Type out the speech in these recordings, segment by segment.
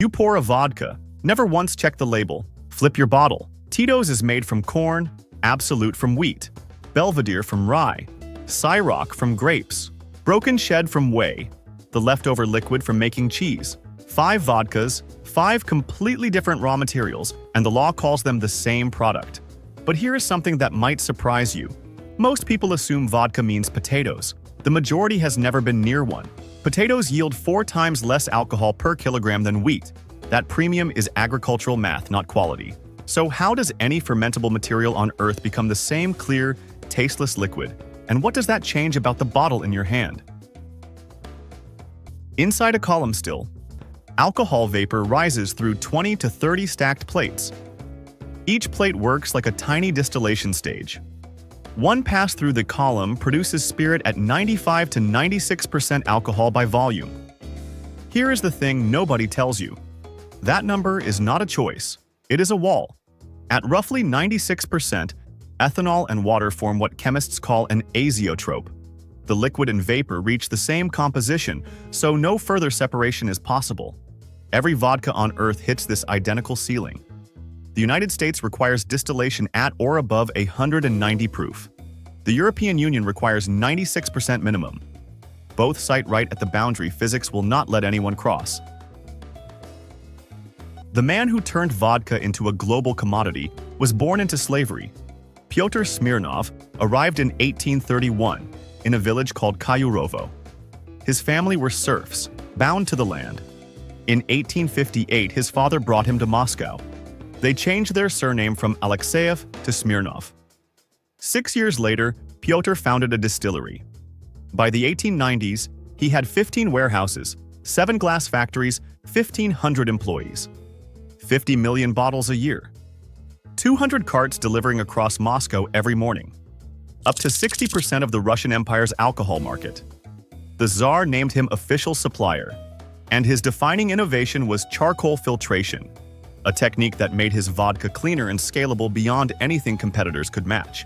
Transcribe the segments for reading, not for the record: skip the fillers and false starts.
You pour a vodka, never once check the label, flip your bottle. Tito's is made from corn, Absolute from wheat, Belvedere from rye, Ciroc from grapes, Broken Shed from whey, the leftover liquid from making cheese. 5 vodkas, 5 completely different raw materials, and the law calls them the same product. But here is something that might surprise you. Most people assume vodka means potatoes. The majority has never been near one. Potatoes yield 4 times less alcohol per kilogram than wheat. That premium is agricultural math, not quality. So how does any fermentable material on Earth become the same clear, tasteless liquid? And what does that change about the bottle in your hand? Inside a column still, alcohol vapor rises through 20 to 30 stacked plates. Each plate works like a tiny distillation stage. One pass through the column produces spirit at 95 to 96% alcohol by volume. Here is the thing nobody tells you. That number is not a choice, it is a wall. At roughly 96%, ethanol and water form what chemists call an azeotrope. The liquid and vapor reach the same composition, so no further separation is possible. Every vodka on Earth hits this identical ceiling. The United States requires distillation at or above 190 proof. The European Union requires 96% minimum. Both site right at the boundary physics will not let anyone cross. The man who turned vodka into a global commodity was born into slavery. Pyotr Smirnov arrived in 1831 in a village called Kayurovo. His family were serfs, bound to the land. In 1858, his father brought him to Moscow. They changed their surname from Alexeyev to Smirnov. 6 years later, Pyotr founded a distillery. By the 1890s, he had 15 warehouses, 7 glass factories, 1,500 employees. 50 million bottles a year. 200 carts delivering across Moscow every morning. Up to 60% of the Russian Empire's alcohol market. The Tsar named him official supplier, and his defining innovation was charcoal filtration, a technique that made his vodka cleaner and scalable beyond anything competitors could match.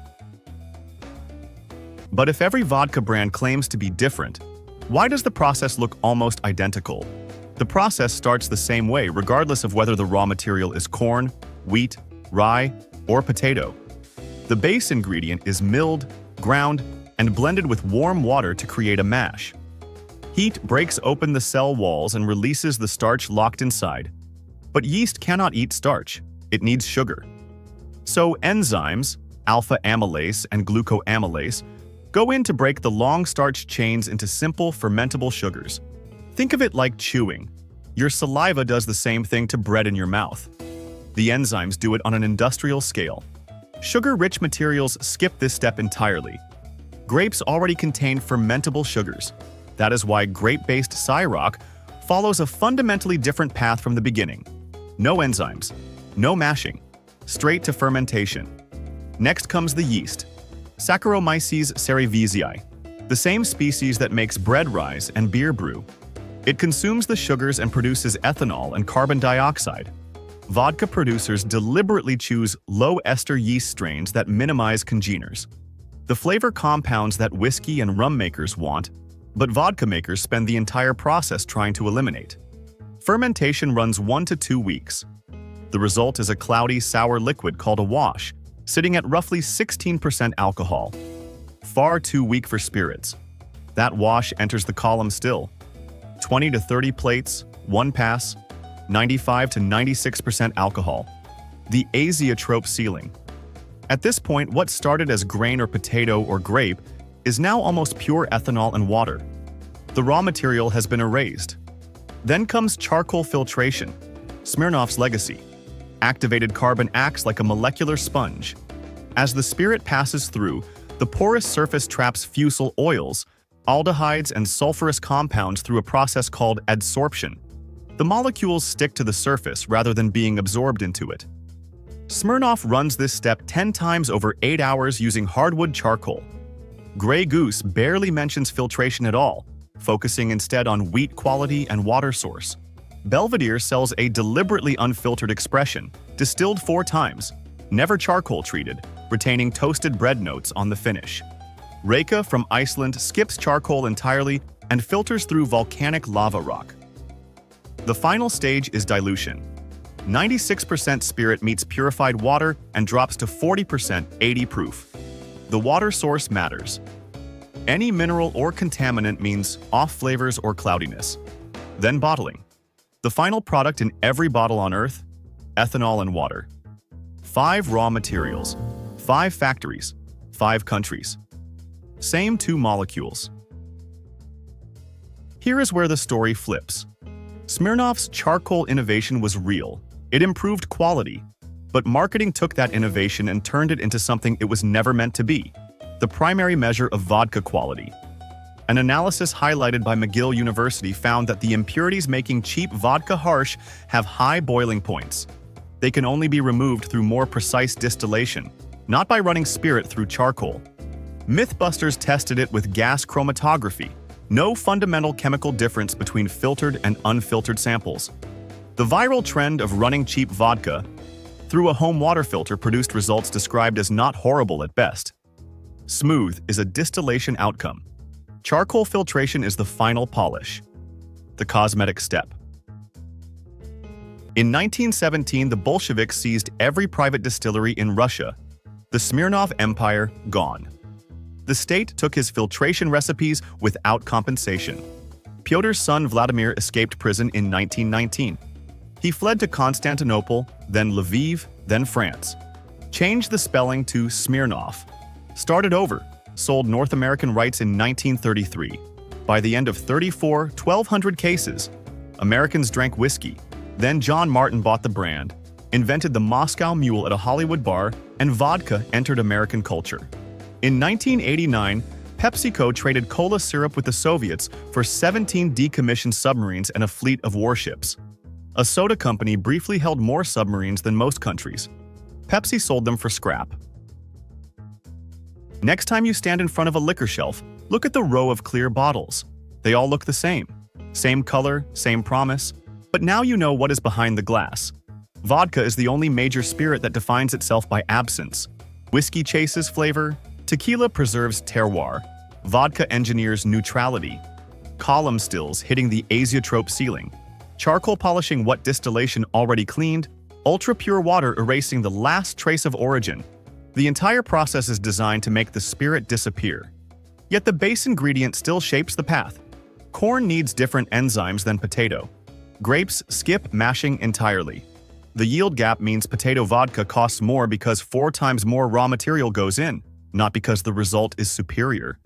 But if every vodka brand claims to be different, why does the process look almost identical? The process starts the same way regardless of whether the raw material is corn, wheat, rye, or potato. The base ingredient is milled, ground, and blended with warm water to create a mash. Heat breaks open the cell walls and releases the starch locked inside. But yeast cannot eat starch, it needs sugar. So enzymes, alpha amylase and glucoamylase, go in to break the long starch chains into simple fermentable sugars. Think of it like chewing. Your saliva does the same thing to bread in your mouth. The enzymes do it on an industrial scale. Sugar-rich materials skip this step entirely. Grapes already contain fermentable sugars. That is why grape-based Ciroc follows a fundamentally different path from the beginning. No enzymes, no mashing, straight to fermentation. Next comes the yeast, Saccharomyces cerevisiae, the same species that makes bread rise and beer brew. It consumes the sugars and produces ethanol and carbon dioxide. Vodka producers deliberately choose low-ester yeast strains that minimize congeners. The flavor compounds that whiskey and rum makers want, but vodka makers spend the entire process trying to eliminate. Fermentation runs 1 to 2 weeks. The result is a cloudy, sour liquid called a wash, sitting at roughly 16% alcohol. Far too weak for spirits. That wash enters the column still. 20 to 30 plates, 1 pass, 95 to 96% alcohol. The azeotrope ceiling. At this point, what started as grain or potato or grape is now almost pure ethanol and water. The raw material has been erased. Then comes charcoal filtration, Smirnoff's legacy. Activated carbon acts like a molecular sponge. As the spirit passes through, the porous surface traps fusel oils, aldehydes, and sulfurous compounds through a process called adsorption. The molecules stick to the surface rather than being absorbed into it. Smirnoff runs this step 10 times over 8 hours using hardwood charcoal. Grey Goose barely mentions filtration at all, focusing instead on wheat quality and water source. Belvedere sells a deliberately unfiltered expression, distilled 4 times, never charcoal treated, retaining toasted bread notes on the finish. Reka from Iceland skips charcoal entirely and filters through volcanic lava rock. The final stage is dilution. 96% spirit meets purified water and drops to 40% 80 proof. The water source matters. Any mineral or contaminant means off flavors or cloudiness. Then bottling. The final product in every bottle on Earth: ethanol and water. 5 raw materials, 5 factories, 5 countries. Same 2 molecules. Here is where the story flips. Smirnoff's charcoal innovation was real. It improved quality. But marketing took that innovation and turned it into something it was never meant to be: the primary measure of vodka quality. An analysis highlighted by McGill University found that the impurities making cheap vodka harsh have high boiling points. They can only be removed through more precise distillation, not by running spirit through charcoal. Mythbusters tested it with gas chromatography. No fundamental chemical difference between filtered and unfiltered samples. The viral trend of running cheap vodka through a home water filter produced results described as not horrible at best. Smooth is a distillation outcome. Charcoal filtration is the final polish, the cosmetic step. In 1917, the Bolsheviks seized every private distillery in Russia. The Smirnoff Empire gone. The state took his filtration recipes without compensation. Pyotr's son Vladimir escaped prison in 1919. He fled to Constantinople, then Lviv, then France. Changed the spelling to Smirnoff. Started over, sold North American rights in 1933. By the end of 34, 1,200 cases. Americans drank whiskey. Then John Martin bought the brand, invented the Moscow Mule at a Hollywood bar, and vodka entered American culture. In 1989, PepsiCo traded cola syrup with the Soviets for 17 decommissioned submarines and a fleet of warships. A soda company briefly held more submarines than most countries. Pepsi sold them for scrap. Next time you stand in front of a liquor shelf, look at the row of clear bottles. They all look the same. Same color, same promise. But now you know what is behind the glass. Vodka is the only major spirit that defines itself by absence. Whiskey chases flavor. Tequila preserves terroir. Vodka engineers neutrality. Column stills hitting the azeotrope ceiling. Charcoal polishing what distillation already cleaned. Ultra-pure water erasing the last trace of origin. The entire process is designed to make the spirit disappear. Yet the base ingredient still shapes the path. Corn needs different enzymes than potato. Grapes skip mashing entirely. The yield gap means potato vodka costs more because 4 times more raw material goes in, not because the result is superior.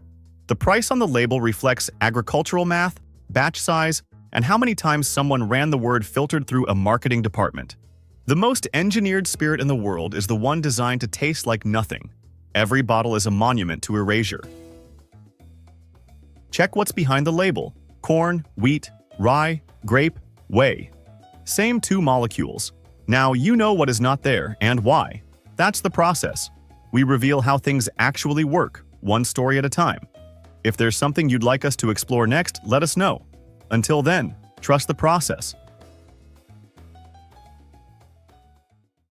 The price on the label reflects agricultural math, batch size, and how many times someone ran the word filtered through a marketing department. The most engineered spirit in the world is the one designed to taste like nothing. Every bottle is a monument to erasure. Check what's behind the label: corn, wheat, rye, grape, whey. Same 2 molecules. Now you know what is not there and why. That's the process. We reveal how things actually work, one story at a time. If there's something you'd like us to explore next, let us know. Until then, trust the process.